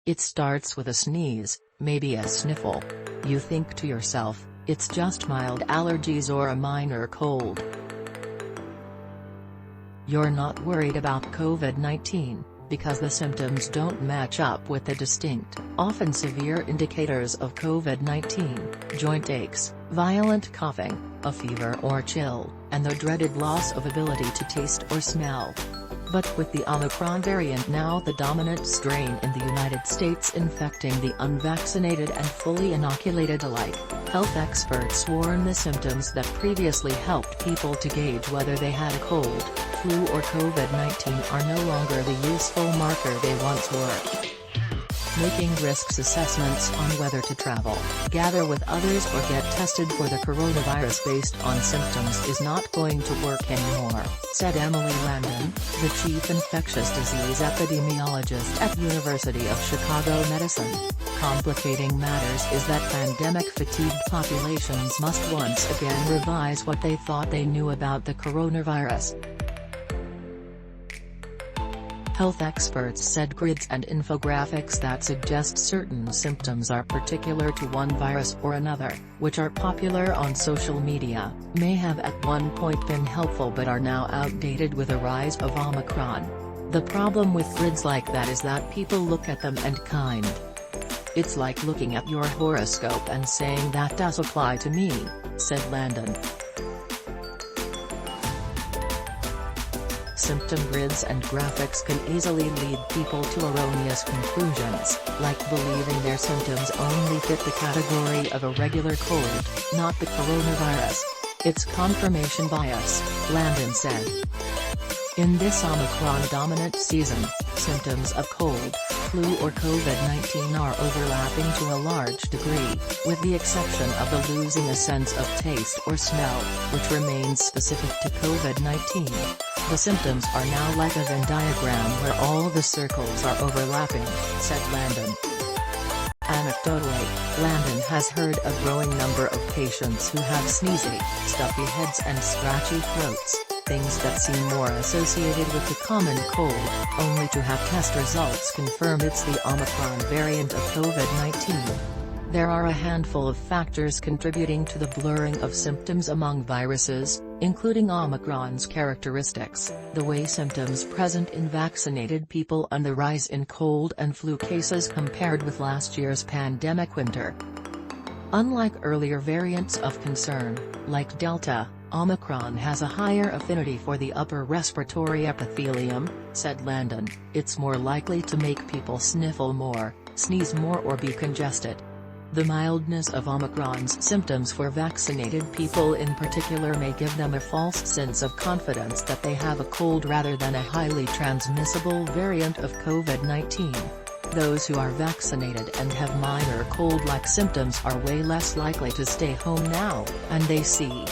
It starts with a sneeze, maybe a sniffle. You think to yourself, it's just mild allergies or a minor cold. You're not worried about COVID-19, because the symptoms don't match up with the distinct, often severe indicators of COVID-19, joint aches, violent coughing, a fever or chill, and the dreaded loss of ability to taste or smell. But with the Omicron variant now the dominant strain in the United States infecting the unvaccinated and fully inoculated alike, health experts warn the symptoms that previously helped people to gauge whether they had a cold, flu or COVID-19 are no longer the useful marker they once were. Making risks assessments on whether to travel, gather with others or get tested for the coronavirus based on symptoms is not going to work anymore, said Emily Landon, the chief infectious disease epidemiologist at University of Chicago Medicine. Complicating matters is that pandemic-fatigued populations must once again revise what they thought they knew about the coronavirus. Health experts said grids and infographics that suggest certain symptoms are particular to one virus or another, which are popular on social media, may have at one point been helpful but are now outdated with the rise of Omicron. The problem with grids like that is that people look at them and it's like looking at your horoscope and saying that does apply to me, said Landon. Symptom grids and graphics can easily lead people to erroneous conclusions, like believing their symptoms only fit the category of a regular cold, not the coronavirus. It's confirmation bias, Landon said. In this Omicron-dominant season, symptoms of cold, flu or COVID-19 are overlapping to a large degree, with the exception of the losing a sense of taste or smell, which remains specific to COVID-19. The symptoms are now like a Venn diagram where all the circles are overlapping, said Landon. Anecdotally, Landon has heard a growing number of patients who have sneezy, stuffy heads and scratchy throats, things that seem more associated with the common cold, only to have test results confirm it's the Omicron variant of COVID-19. There are a handful of factors contributing to the blurring of symptoms among viruses, including Omicron's characteristics, the way symptoms present in vaccinated people and the rise in cold and flu cases compared with last year's pandemic winter. Unlike earlier variants of concern, like Delta, Omicron has a higher affinity for the upper respiratory epithelium, said Landon. It's more likely to make people sniffle more, sneeze more or be congested. The mildness of Omicron's symptoms for vaccinated people in particular may give them a false sense of confidence that they have a cold rather than a highly transmissible variant of COVID-19. Those who are vaccinated and have minor cold-like symptoms are way less likely to stay home now, and they see